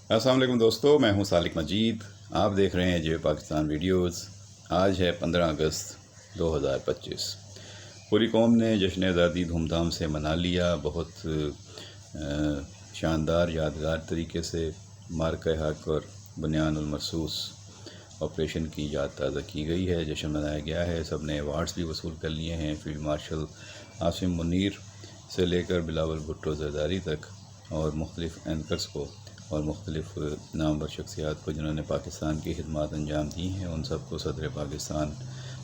السلام علیکم دوستو، میں ہوں سالک مجید۔ آپ دیکھ رہے ہیں جے پاکستان ویڈیوز۔ آج ہے 15 اگست 2025۔ پوری قوم نے جشن آزادی دھوم دھام سے منا لیا۔ بہت شاندار یادگار طریقے سے مارکہ حق اور بنیان المرصوص آپریشن کی یاد تازہ کی گئی ہے، جشن منایا گیا ہے۔ سب نے ایوارڈز بھی وصول کر لیے ہیں، فیلڈ مارشل عاصم منیر سے لے کر بلاول بھٹو زرداری تک، اور مختلف اینکرز کو اور مختلف نامور شخصیات کو جنہوں نے پاکستان کی خدمات انجام دی ہیں، ان سب کو صدر پاکستان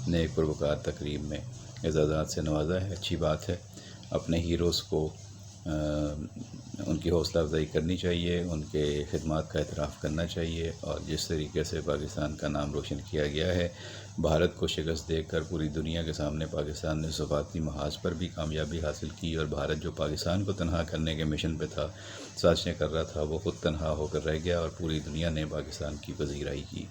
نے ایک پروقار تقریب میں اعزازات سے نوازا ہے۔ اچھی بات ہے، اپنے ہیروز کو ان کی حوصلہ افزائی کرنی چاہیے، ان کے خدمات کا اعتراف کرنا چاہیے، اور جس طریقے سے پاکستان کا نام روشن کیا گیا ہے، بھارت کو شکست دے کر پوری دنیا کے سامنے پاکستان نے سفارتی محاذ پر بھی کامیابی حاصل کی، اور بھارت جو پاکستان کو تنہا کرنے کے مشن پہ تھا، سازشیں کر رہا تھا، وہ خود تنہا ہو کر رہ گیا اور پوری دنیا نے پاکستان کی پذیرائی کی۔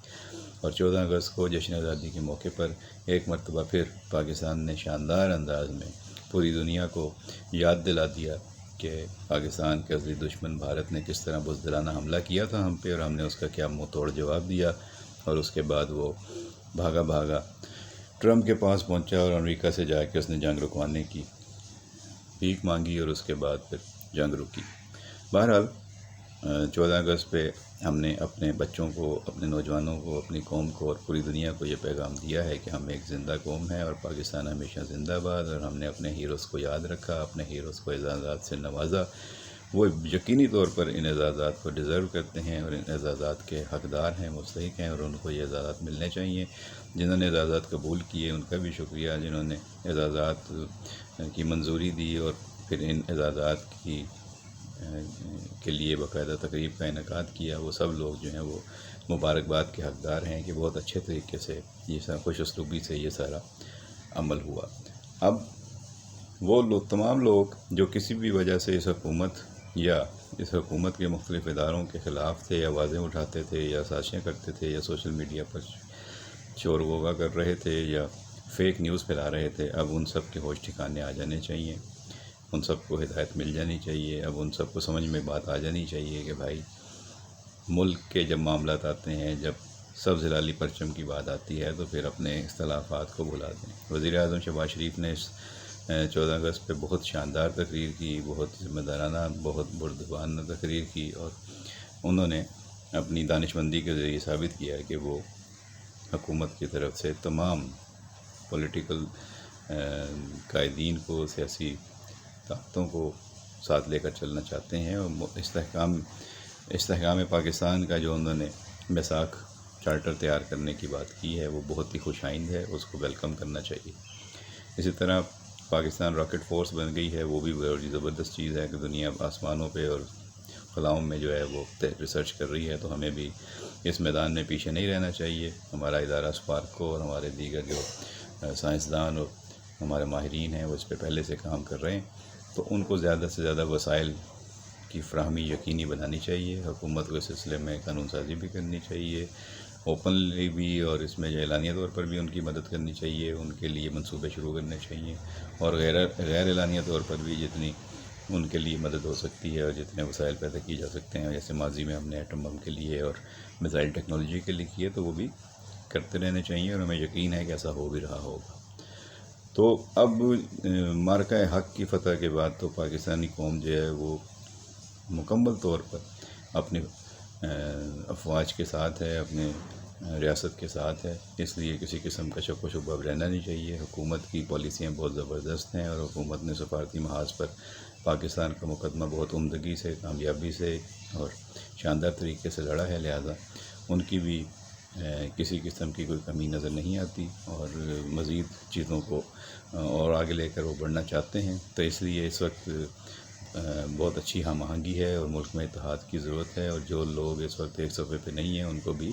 اور 14 اگست کو جشن آزادی کے موقع پر ایک مرتبہ پھر پاکستان نے شاندار انداز میں پوری دنیا کو یاد دلا دیا کہ پاکستان کے اصلی دشمن بھارت نے کس طرح بزدلانہ حملہ کیا تھا ہم پہ، اور ہم نے اس کا کیا منہ توڑ جواب دیا۔ اور اس کے بعد وہ بھاگا ٹرمپ کے پاس پہنچا اور امریکہ سے جا کے اس نے جنگ رکوانے کی بھیک مانگی، اور اس کے بعد پھر جنگ رکی۔ بہرحال 14 اگست پہ ہم نے اپنے بچوں کو، اپنے نوجوانوں کو، اپنی قوم کو اور پوری دنیا کو یہ پیغام دیا ہے کہ ہم ایک زندہ قوم ہیں اور پاکستان ہمیشہ زندہ باد، اور ہم نے اپنے ہیروز کو یاد رکھا، اپنے ہیروز کو اعزازات سے نوازا۔ وہ یقینی طور پر ان اعزازات کو ڈیزرو کرتے ہیں اور ان اعزازات کے حقدار ہیں، مستحق ہیں، اور ان کو یہ اعزازات ملنے چاہیے۔ جنہوں نے اعزازات قبول کیے ان کا بھی شکریہ، جنہوں نے اعزازات کی منظوری دی اور پھر ان اعزازات کے لیے باقاعدہ تقریب کا انعقاد کیا، وہ سب لوگ جو ہیں وہ مبارکباد کے حقدار ہیں کہ بہت اچھے طریقے سے یہ خوش اسلوبی سے یہ سارا عمل ہوا۔ اب وہ لوگ، تمام لوگ جو کسی بھی وجہ سے اس حکومت یا اس حکومت کے مختلف اداروں کے خلاف تھے، یا آوازیں اٹھاتے تھے، یا سازشیں کرتے تھے، یا سوشل میڈیا پر شور غوغا کر رہے تھے، یا فیک نیوز پھیلا رہے تھے، اب ان سب کے ہوش ٹھکانے آ جانے چاہیے، ان سب کو ہدایت مل جانی چاہیے۔ اب ان سب کو سمجھ میں بات آ جانی چاہیے کہ بھائی، ملک کے جب معاملات آتے ہیں، جب سبز ہلالی پرچم کی بات آتی ہے، تو پھر اپنے اختلافات کو بھلا دیں۔ وزیر اعظم شہباز شریف نے 14 اگست پہ بہت شاندار تقریر کی، بہت ذمہ دارانہ، بہت بردبار تقریر کی، اور انہوں نے اپنی دانشمندی کے ذریعے ثابت کیا کہ وہ حکومت کی طرف سے تمام پولیٹیکل قائدین کو، سیاسی طاقتوں کو ساتھ لے کر چلنا چاہتے ہیں، اور استحکام پاکستان کا جو انہوں نے میثاق چارٹر تیار کرنے کی بات کی ہے، وہ بہت ہی خوش آئند ہے، اس کو ویلکم کرنا چاہیے۔ اسی طرح پاکستان راکٹ فورس بن گئی ہے، وہ بھی بڑی زبردست چیز ہے کہ دنیا آسمانوں پہ اور خلاؤں میں جو ہے وہ ریسرچ کر رہی ہے، تو ہمیں بھی اس میدان میں پیچھے نہیں رہنا چاہیے۔ ہمارا ادارہ اسپارکو اور ہمارے دیگر جو سائنسدان اور ہمارے ماہرین ہیں وہ اس پہ پہلے سے کام کر رہے ہیں، تو ان کو زیادہ سے زیادہ وسائل کی فراہمی یقینی بنانی چاہیے۔ حکومت کو اس سلسلے میں قانون سازی بھی کرنی چاہیے، اوپنلی بھی، اور اس میں جو اعلانیہ طور پر بھی ان کی مدد کرنی چاہیے، ان کے لیے منصوبے شروع کرنے چاہیے، اور غیر اعلانیہ طور پر بھی جتنی ان کے لیے مدد ہو سکتی ہے اور جتنے وسائل پیدا کیے جا سکتے ہیں، جیسے ماضی میں ہم نے ایٹم بم کے لیے اور میزائل ٹیکنالوجی کے لیے کیے، تو وہ بھی کرتے رہنے چاہیے، اور ہمیں یقین ہے کہ ایسا ہو بھی رہا ہوگا۔ تو اب مارکہ حق کی فتح کے بعد تو پاکستانی قوم جو ہے وہ مکمل طور پر اپنی افواج کے ساتھ ہے، اپنے ریاست کے ساتھ ہے، اس لیے کسی قسم کا شک و شبہ رہنا نہیں چاہیے۔ حکومت کی پالیسیاں بہت زبردست ہیں، اور حکومت نے سفارتی محاذ پر پاکستان کا مقدمہ بہت عمدگی سے، کامیابی سے اور شاندار طریقے سے لڑا ہے، لہذا ان کی بھی کسی قسم کی کوئی کمی نظر نہیں آتی، اور مزید چیزوں کو اور آگے لے کر وہ بڑھنا چاہتے ہیں۔ تو اس لیے اس وقت بہت اچھی ہم آہنگی ہے اور ملک میں اتحاد کی ضرورت ہے، اور جو لوگ اس وقت ایک صفحے پہ نہیں ہیں ان کو بھی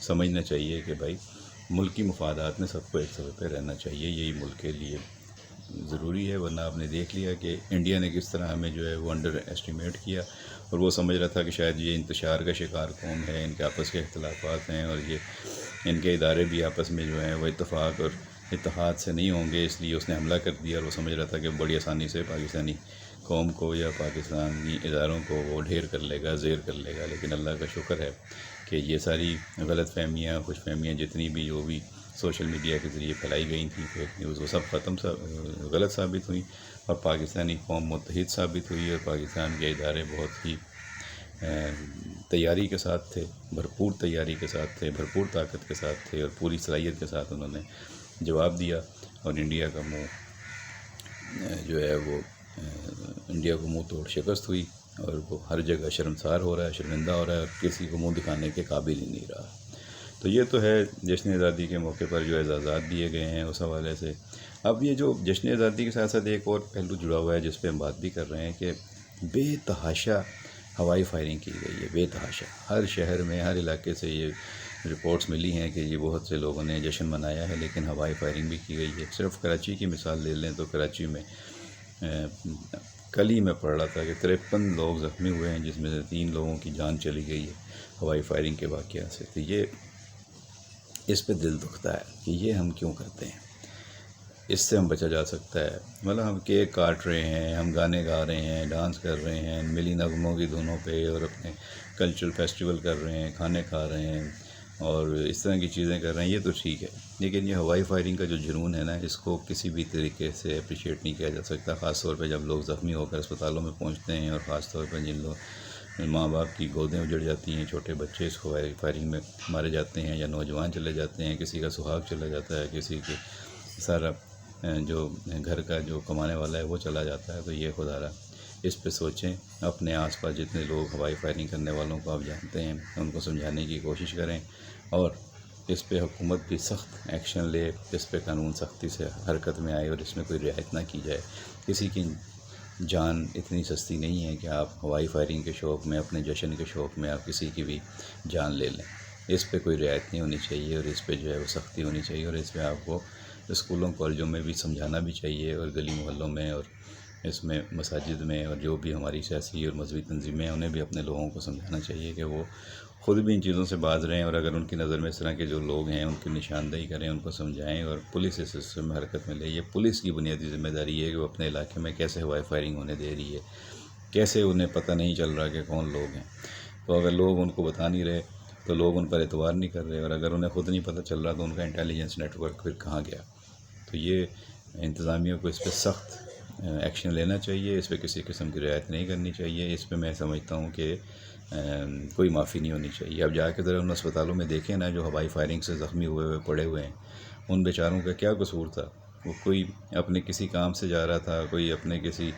سمجھنا چاہیے کہ بھائی، ملکی مفادات میں سب کو ایک صفحے پہ رہنا چاہیے، یہی ملک کے لیے ضروری ہے۔ ورنہ آپ نے دیکھ لیا کہ انڈیا نے کس طرح ہمیں جو ہے وہ انڈر ایسٹیمیٹ کیا، اور وہ سمجھ رہا تھا کہ شاید یہ انتشار کا شکار قوم ہے، ان کے آپس کے اختلافات ہیں، اور یہ ان کے ادارے بھی آپس میں جو ہیں وہ اتفاق اور اتحاد سے نہیں ہوں گے، اس لیے اس نے حملہ کر دیا، اور وہ سمجھ رہا تھا کہ بڑی آسانی سے پاکستانی قوم کو یا پاکستانی اداروں کو وہ ڈھیر کر لے گا، زیر کر لے گا، لیکن اللہ کا شکر ہے کہ یہ ساری غلط فہمیاں، خوش فہمیاں جتنی بھی جو بھی سوشل میڈیا کے ذریعے پھیلائی گئی تھیں فیک نیوز، وہ سب غلط ثابت ہوئیں، اور پاکستانی قوم متحد ثابت ہوئی، اور پاکستان کے ادارے بہت ہی تیاری کے ساتھ تھے، بھرپور تیاری کے ساتھ تھے، بھرپور طاقت کے ساتھ تھے، اور پوری صلاحیت کے ساتھ انہوں نے جواب دیا، اور انڈیا کا منہ جو ہے وہ انڈیا کو منہ توڑ شکست ہوئی، اور وہ ہر جگہ شرمسار ہو رہا ہے، شرمندہ ہو رہا ہے، اور کسی کو منہ دکھانے کے قابل ہی نہیں رہا۔ تو یہ تو ہے جشن آزادی کے موقع پر جو اعزازات دیے گئے ہیں اس حوالے سے۔ اب یہ جو جشن آزادی کے ساتھ ساتھ ایک اور پہلو جڑا ہوا ہے جس پہ ہم بات بھی کر رہے ہیں کہ بے تحاشا ہوائی فائرنگ کی گئی ہے، بے تحاشا ہر شہر میں، ہر علاقے سے یہ رپورٹس ملی ہیں کہ یہ بہت سے لوگوں نے جشن منایا ہے، لیکن ہوائی فائرنگ بھی کی گئی ہے۔ صرف کراچی کی مثال لے لیں تو کراچی میں کل ہی میں پڑھ رہا تھا کہ 53 لوگ زخمی ہوئے ہیں، جس میں سے 3 لوگوں کی جان چلی گئی ہے ہوائی فائرنگ کے واقعات سے۔ تو یہ اس پہ دل دکھتا ہے کہ یہ ہم کیوں کرتے ہیں، اس سے ہم بچا جا سکتا ہے۔ مطلب ہم کیک کاٹ رہے ہیں، ہم گانے گا رہے ہیں، ڈانس کر رہے ہیں ملی نغموں کی دھنوں پہ، اور اپنے کلچرل فیسٹیول کر رہے ہیں، کھانے کھا رہے ہیں، اور اس طرح کی چیزیں کر رہے ہیں، یہ تو ٹھیک ہے، لیکن یہ ہوائی فائرنگ کا جو جنون ہے نا، اس کو کسی بھی طریقے سے اپریشیٹ نہیں کیا جا سکتا، خاص طور پہ جب لوگ زخمی ہو کر اسپتالوں میں پہنچتے ہیں، اور خاص طور پہ جن لوگ ماں باپ کی گودیں اجڑ جاتی ہیں، چھوٹے بچے اس فائرنگ میں مارے جاتے ہیں، یا نوجوان چلے جاتے ہیں، کسی کا سہاگ چلا جاتا ہے، کسی کے سارا جو گھر کا جو کمانے والا ہے وہ چلا جاتا ہے۔ تو یہ خدا را اس پہ سوچیں، اپنے آس پاس جتنے لوگ ہوائی فائرنگ کرنے والوں کو آپ جانتے ہیں ان کو سمجھانے کی کوشش کریں، اور اس پہ حکومت بھی سخت ایکشن لے، اس پہ قانون سختی سے حرکت میں آئے، اور اس میں کوئی رعایت نہ کی جائے۔ کسی کی جان اتنی سستی نہیں ہے کہ آپ ہوائی فائرنگ کے شوق میں، اپنے جشن کے شوق میں آپ کسی کی بھی جان لے لیں۔ اس پہ کوئی رعایت نہیں ہونی چاہیے، اور اس پہ جو ہے وہ سختی ہونی چاہیے، اور اس پہ آپ کو اسکولوں کالجوں میں بھی سمجھانا بھی چاہیے، اور گلی محلوں میں، اور اس میں مساجد میں، اور جو بھی ہماری سیاسی اور مذہبی تنظیمیں ہیں انہیں بھی اپنے لوگوں کو سمجھانا چاہیے کہ وہ خود بھی ان چیزوں سے باز رہیں، اور اگر ان کی نظر میں اس طرح کے جو لوگ ہیں ان کی نشاندہی کریں، ان کو سمجھائیں، اور پولیس اس سلسلے میں حرکت میں لے۔ یہ پولیس کی بنیادی ذمہ داری ہے کہ وہ اپنے علاقے میں کیسے ہوائی فائرنگ ہونے دے رہی ہے، کیسے انہیں پتہ نہیں چل رہا کہ کون لوگ ہیں۔ تو اگر لوگ ان کو بتا نہیں رہے تو لوگ ان پر اعتبار نہیں کر رہے، اور اگر انہیں خود نہیں پتہ چل رہا تو ان کا انٹیلیجنس نیٹ ورک پھر کہاں گیا۔ تو یہ انتظامیہ کو اس پہ سخت ایکشن لینا چاہیے، اس پہ کسی قسم کی رعایت نہیں کرنی چاہیے، اس پہ میں سمجھتا ہوں کہ کوئی معافی نہیں ہونی چاہیے۔ اب جا کے ذرا ان اسپتالوں میں دیکھیں نا جو ہوائی فائرنگ سے زخمی ہوئے پڑے ہوئے ہیں، ان بیچاروں کا کیا قصور تھا؟ وہ کوئی اپنے کسی کام سے جا رہا تھا، کوئی اپنے کسی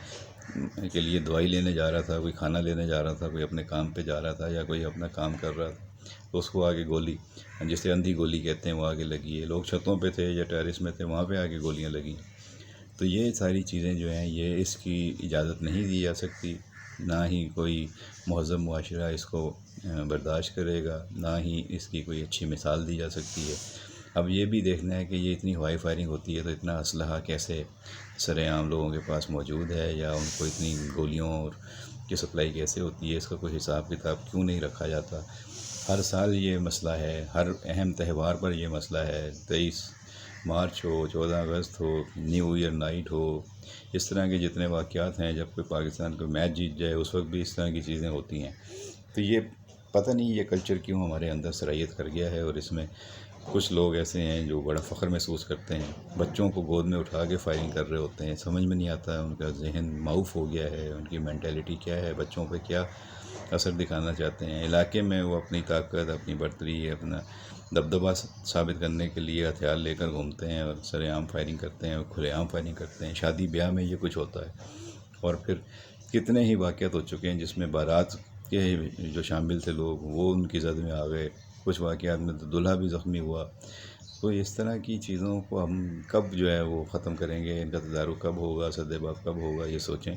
کے لیے دوائی لینے جا رہا تھا، کوئی کھانا لینے جا رہا تھا، کوئی اپنے کام پہ جا رہا تھا، یا کوئی اپنا کام کر رہا تھا، تو اس کو آگے گولی، جسے اندھی گولی کہتے ہیں، وہ آگے لگی ہے۔ لوگ چھتوں پہ تھے یا ٹیرس میں تھے، وہاں پہ آگے گولیاں لگیں۔ تو یہ ساری چیزیں جو ہیں یہ اس کی اجازت نہیں دی جا سکتی، نہ ہی کوئی مہذب معاشرہ اس کو برداشت کرے گا، نہ ہی اس کی کوئی اچھی مثال دی جا سکتی ہے۔ اب یہ بھی دیکھنا ہے کہ یہ اتنی ہوائی فائرنگ ہوتی ہے تو اتنا اسلحہ کیسے سر عام لوگوں کے پاس موجود ہے، یا ان کو اتنی گولیوں اور کی سپلائی کیسے ہوتی ہے، اس کا کوئی حساب کتاب کیوں نہیں رکھا جاتا؟ ہر سال یہ مسئلہ ہے، ہر اہم تہوار پر یہ مسئلہ ہے، 23 مارچ ہو، 14 اگست ہو، نیو ایئر نائٹ ہو، اس طرح کے جتنے واقعات ہیں، جب کوئی پاکستان کو میچ جیت جائے اس وقت بھی اس طرح کی چیزیں ہوتی ہیں۔ تو یہ پتہ نہیں یہ کلچر کیوں ہمارے اندر سرایت کر گیا ہے، اور اس میں کچھ لوگ ایسے ہیں جو بڑا فخر محسوس کرتے ہیں، بچوں کو گود میں اٹھا کے فائرنگ کر رہے ہوتے ہیں، سمجھ میں نہیں آتا ان کا ذہن معوف ہو گیا ہے، ان کی مینٹیلٹی کیا ہے، بچوں پہ کیا اثر دکھانا چاہتے ہیں۔ علاقے میں وہ اپنی طاقت، اپنی برتری، اپنا دبدبہ ثابت کرنے کے لیے ہتھیار لے کر گھومتے ہیں، اور سر عام فائرنگ کرتے ہیں، اور کھلے عام فائرنگ کرتے ہیں۔ شادی بیاہ میں یہ کچھ ہوتا ہے، اور پھر کتنے ہی واقعات ہو چکے ہیں جس میں بارات کے جو شامل تھے لوگ وہ ان کی زد میں آ گئے، کچھ واقعات میں تو دلہا بھی زخمی ہوا۔ تو اس طرح کی چیزوں کو ہم کب جو ہے وہ ختم کریں گے، ان کا تدارک کب ہوگا، سدباب کب ہوگا، یہ سوچیں،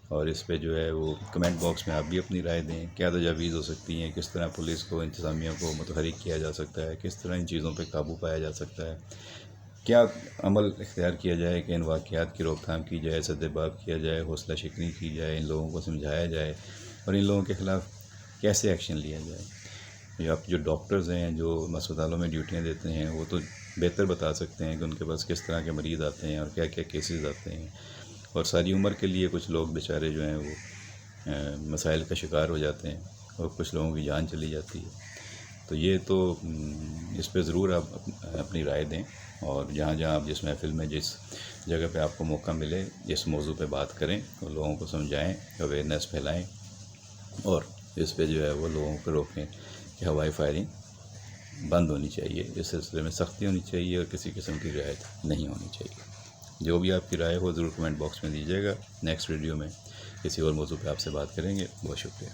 اور اس پہ جو ہے وہ کمنٹ باکس میں آپ بھی اپنی رائے دیں، کیا تجاویز ہو سکتی ہیں، کس طرح پولیس کو، انتظامیہ کو متحرک کیا جا سکتا ہے، کس طرح ان چیزوں پہ قابو پایا جا سکتا ہے، کیا عمل اختیار کیا جائے کہ ان واقعات کی روک تھام کی جائے، سدباب کیا جائے، حوصلہ شکنی کی جائے، ان لوگوں کو سمجھایا جائے، اور ان لوگوں کے خلاف کیسے ایکشن لیا جائے۔ یا جو ڈاکٹرز ہیں جو اسپتالوں میں ڈیوٹیاں دیتے ہیں وہ تو بہتر بتا سکتے ہیں کہ ان کے پاس کس طرح کے مریض آتے ہیں اور کیا کیا کیسز آتے ہیں۔ اور ساری عمر کے لیے کچھ لوگ بیچارے جو ہیں وہ مسائل کا شکار ہو جاتے ہیں اور کچھ لوگوں کی جان چلی جاتی ہے. تو یہ تو اس پہ ضرور آپ اپنی رائے دیں، اور جہاں جہاں آپ جس محفل میں جس جگہ پہ آپ کو موقع ملے اس موضوع پہ بات کریں اور لوگوں کو سمجھائیں، اویئرنیس پھیلائیں، اور اس پہ جو ہے وہ لوگوں کو روکیں کہ ہوائی فائرنگ بند ہونی چاہیے، اس سلسلے میں سختی ہونی چاہیے اور کسی قسم کی رعایت نہیں ہونی چاہیے. جو بھی آپ کی رائے ہو ضرور کمنٹ باکس میں دیجیے گا. نیکسٹ ویڈیو میں کسی اور موضوع پہ آپ سے بات کریں گے. بہت شکریہ.